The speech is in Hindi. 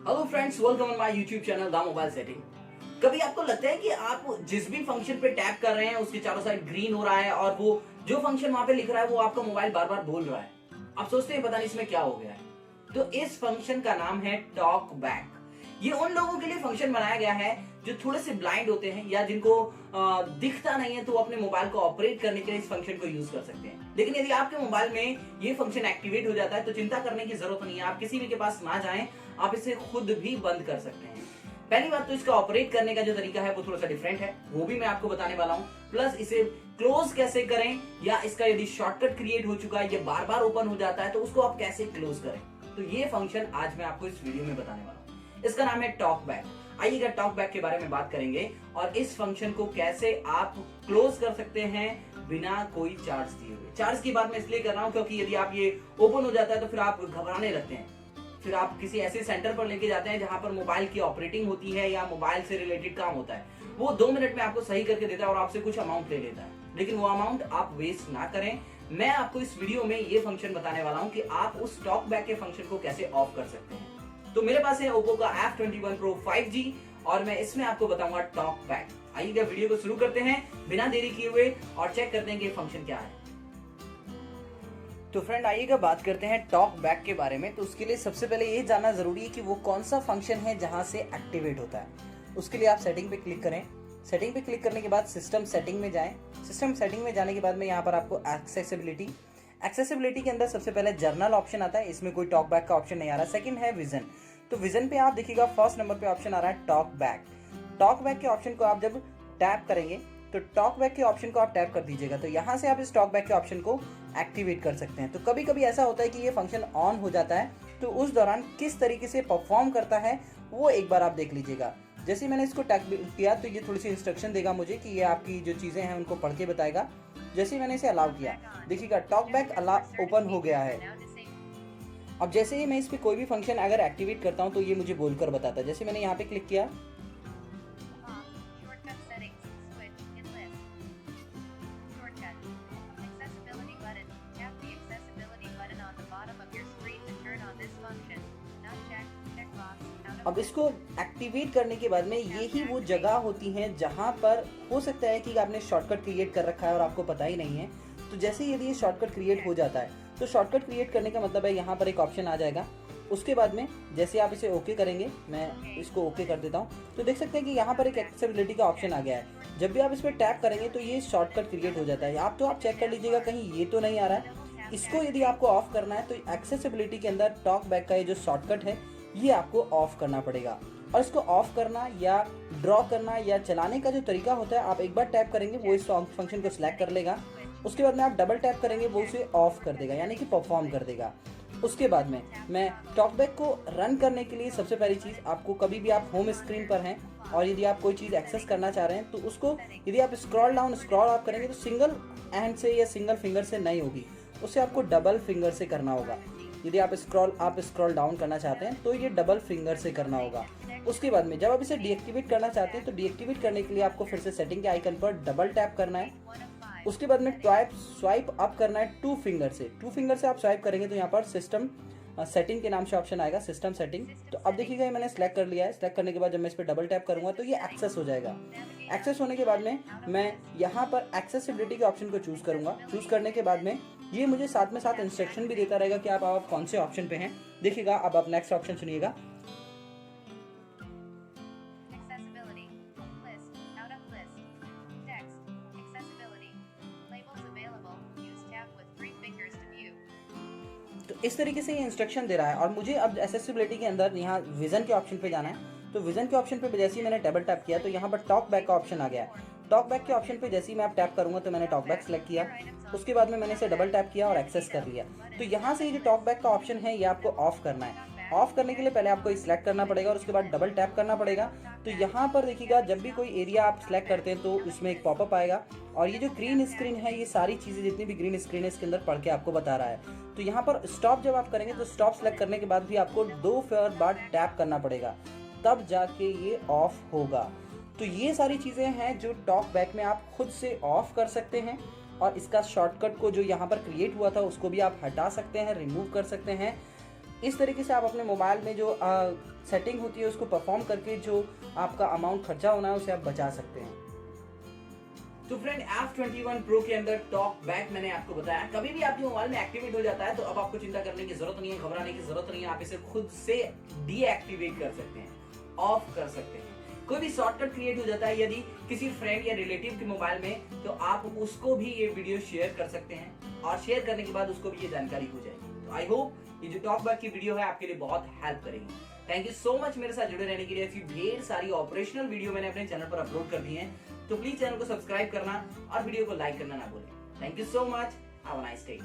Hello friends, welcome on my YouTube channel the mobile setting. कभी आपको लगता है कि आप जिस भी फंक्शन पे टैप कर रहे हैं उसके चारों साइड ग्रीन हो रहा है और वो जो फंक्शन वहां पे लिख रहा है वो आपका मोबाइल बार बार बोल रहा है। आप सोचते हैं पता नहीं इसमें क्या हो गया है। तो इस फंक्शन का नाम है टॉक बैक। ये उन लोगों के लिए फंक्शन बनाया गया है जो थोड़े से ब्लाइंड होते हैं या जिनको दिखता नहीं है, तो वो अपने मोबाइल को ऑपरेट करने के लिए इस फंक्शन को यूज कर सकते हैं। लेकिन यदि आपके मोबाइल में ये फंक्शन एक्टिवेट हो जाता है तो चिंता करने की जरूरत नहीं है। आप किसी भी के पास ना जाएं, आप इसे खुद भी बंद कर सकते हैं। पहली बात तो इसका ऑपरेट करने का जो तरीका है वो थोड़ा सा डिफरेंट है, वो भी मैं आपको बताने वाला हूं। प्लस इसे क्लोज कैसे करें, या इसका यदि शॉर्टकट क्रिएट हो चुका है, ये बार बार ओपन हो जाता है, तो उसको आप कैसे क्लोज करें। तो ये फंक्शन आज मैं आपको इस वीडियो में बताने वाला हूं। इसका नाम है टॉक बैक। आइएगा टॉक बैक के बारे में बात करेंगे और इस फंक्शन को कैसे आप क्लोज कर सकते हैं बिना कोई चार्ज दिए हुए। चार्ज की बात मैं इसलिए कर रहा हूं क्योंकि यदि आप ये ओपन हो जाता है तो फिर आप घबराने लगते हैं। फिर आप किसी ऐसे सेंटर पर लेके जाते हैं जहां पर मोबाइल की ऑपरेटिंग होती है या मोबाइल से रिलेटेड काम होता है। वो 2 मिनट में आपको सही करके देता है और आपसे कुछ अमाउंट ले लेता है, लेकिन वो अमाउंट आप वेस्ट ना करें। मैं आपको इस वीडियो में ये फंक्शन बताने वाला हूं कि आप उस टॉक बैक के फंक्शन को कैसे ऑफ कर सकते हैं। तो मेरे पास है ओप्पो का F21 Pro 5G और मैं इसमें आपको बताऊंगा टॉक बैक। आइएगा वीडियो को शुरू करते हैं बिना देरी किए हुए और चेक करते हैं कि फंक्शन क्या है। तो फ्रेंड, आइएगा बात करते हैं टॉक बैक के बारे में। तो उसके लिए सबसे पहले ये जानना जरूरी है कि वो कौन सा फंक्शन है जहां से एक्टिवेट होता है। उसके लिए आप सेटिंग पे क्लिक करें। सेटिंग पे क्लिक करने के बाद सिस्टम सेटिंग में जाएं। सिस्टम सेटिंग में जाने के बाद में यहाँ पर आपको एक्सेसिबिलिटी के अंदर सबसे पहले जर्नल ऑप्शन आता है। इसमें कोई टॉक बैक का ऑप्शन नहीं आ रहा। सेकंड है विजन। तो विजन पे आप देखिएगा फर्स्ट नंबर पे ऑप्शन आ रहा है टॉक बैक। टॉक बैक के ऑप्शन को आप जब टैप करेंगे तो टॉक बैक के ऑप्शन को आप टैप कर दीजिएगा, तो यहाँ से आप इस टॉक बैक के ऑप्शन को एक्टिवेट कर सकते हैं। तो कभी कभी ऐसा होता है कि ये फंक्शन ऑन हो जाता है, तो उस दौरान किस तरीके से परफॉर्म करता है वो एक बार आप देख लीजिएगा। जैसे मैंने इसको टैप किया तो ये थोड़ी सी इंस्ट्रक्शन देगा मुझे कि ये आपकी जो चीज़ें हैं उनको पढ़ के बताएगा। जैसे ही मैंने इसे अलाउ किया, देखिएगा टॉक बैक ओपन हो गया है। अब जैसे ही मैं इस पर कोई भी फंक्शन अगर एक्टिवेट करता हूँ तो ये मुझे बोलकर बताता है। जैसे मैंने यहाँ पे क्लिक किया, अब इसको एक्टिवेट करने के बाद में यही वो जगह होती है जहां पर हो सकता है कि आपने शॉर्टकट क्रिएट कर रखा है और आपको पता ही नहीं है। तो जैसे यदि ये शॉर्टकट क्रिएट हो जाता है तो शॉर्टकट क्रिएट करने का मतलब है यहाँ पर एक ऑप्शन आ जाएगा। उसके बाद में जैसे आप इसे ओके करेंगे, मैं इसको ओके कर देता हूँ, तो देख सकते हैं कि यहाँ पर एक एक्सेसिबिलिटी का ऑप्शन आ गया है। जब भी आप इस पर टैप करेंगे तो ये शॉर्टकट क्रिएट हो जाता है। आप चेक कर लीजिएगा कहीं ये तो नहीं आ रहा है। इसको यदि आपको ऑफ करना है तो एक्सेसिबिलिटी के अंदर टॉक बैक का ये जो शॉर्टकट है ये आपको ऑफ करना पड़ेगा। और इसको ऑफ करना या ड्रॉ करना या चलाने का जो तरीका होता है, आप एक बार टैप करेंगे वो इस फंक्शन को सिलेक्ट कर लेगा। उसके बाद में आप डबल टैप करेंगे वो उसे ऑफ कर देगा, यानी कि परफॉर्म कर देगा। उसके बाद में मैं टॉक बैक को रन करने के लिए सबसे पहली चीज़, आपको कभी भी आप होम स्क्रीन पर हैं और यदि आप कोई चीज़ एक्सेस करना चाह रहे हैं तो उसको यदि आप स्क्रॉल अप करेंगे तो सिंगल हैंड से या सिंगल फिंगर से नहीं होगी, उसे आपको डबल फिंगर से करना होगा। यदि आप स्क्रॉल डाउन करना चाहते हैं तो ये डबल फिंगर से करना होगा। उसके बाद में जब आप इसे डीएक्टिवेट करना चाहते हैं तो डीएक्टिवेट करने के लिए आपको फिर से सेटिंग के आइकन पर डबल टैप करना है। उसके बाद में स्वाइप अप करना है 2 फिंगर से आप स्वाइप करेंगे तो यहाँ पर सिस्टम सेटिंग के नाम से ऑप्शन आएगा, सिस्टम सेटिंग। तो अब देखिएगा मैंने सेलेक्ट कर लिया है। सेलेक्ट करने के बाद जब मैं इस पर डबल टैप करूंगा तो ये एक्सेस हो जाएगा। एक्सेस होने के बाद में मैं यहाँ पर एक्सेसिबिलिटी के ऑप्शन को चूज करूंगा। चूज करने के बाद में ये मुझे साथ में साथ इंस्ट्रक्शन भी देता रहेगा कि आप कौन से ऑप्शन पे हैं। देखिएगा अब आप नेक्स्ट ऑप्शन सुनिएगा। तो इस तरीके से ये इंस्ट्रक्शन दे रहा है और मुझे अब एक्सेसिबिलिटी के अंदर यहाँ विजन के ऑप्शन पे जाना है। तो विजन के ऑप्शन पे जैसे ही मैंने डबल टैप किया तो यहाँ पर टॉक बैक का ऑप्शन आ गया है। टॉक बैक के ऑप्शन पे जैसे ही मैं आप टैप करूंगा तो मैंने टॉक बैक सेलेक्ट किया। उसके बाद में मैंने इसे डबल टैप किया और एक्सेस कर लिया। तो यहाँ से ये जो टॉक बैक का ऑप्शन है ये आपको ऑफ करना है। ऑफ करने के लिए पहले आपको सिलेक्ट करना पड़ेगा और उसके बाद डबल टैप करना पड़ेगा। तो यहाँ पर देखिएगा जब भी कोई एरिया आप सिलेक्ट करते हैं तो इसमें एक पॉपअप आएगा और ये जो ग्रीन स्क्रीन है ये सारी चीज़ें जितनी भी ग्रीन स्क्रीन है इसके अंदर पढ़ के आपको बता रहा है। तो यहाँ पर स्टॉप जब आप करेंगे तो स्टॉप सेलेक्ट करने के बाद भी आपको 2 बार टैप करना पड़ेगा, तब जाके ये ऑफ होगा। तो ये सारी चीज़ें हैं जो टॉक बैक में आप खुद से ऑफ कर सकते हैं और इसका शॉर्टकट को जो यहाँ पर क्रिएट हुआ था उसको भी आप हटा सकते हैं, रिमूव कर सकते हैं। इस तरीके से आप अपने मोबाइल में जो सेटिंग होती है उसको परफॉर्म करके जो आपका अमाउंट खर्चा होना है उसे आप बचा सकते हैं। तो फ्रेंड F21 Pro के अंदर टॉक बैक मैंने आपको बताया, कभी भी आपके मोबाइल में एक्टिवेट हो जाता है तो अब आपको चिंता करने की जरूरत नहीं है, घबराने की जरूरत नहीं है। आप इसे खुद से डीएक्टिवेट कर सकते हैं, ऑफ कर सकते हैं। कोई भी शॉर्टकट क्रिएट हो जाता है यदि किसी फ्रेंड या रिलेटिव के मोबाइल में, तो आप उसको भी ये वीडियो शेयर कर सकते हैं और शेयर करने के बाद उसको भी ये जानकारी हो जाएगी। तो आई होप ये जो टॉक बैक की वीडियो है आपके लिए बहुत हेल्प करेगी। थैंक यू सो मच मेरे साथ जुड़े रहने के लिए। ऐसी ढेर सारी ऑपरेशनल वीडियो मैंने अपने चैनल पर अपलोड कर दी हैं, तो प्लीज चैनल को सब्सक्राइब करना और वीडियो को लाइक करना ना भूलें। Thank you so much, have a nice day.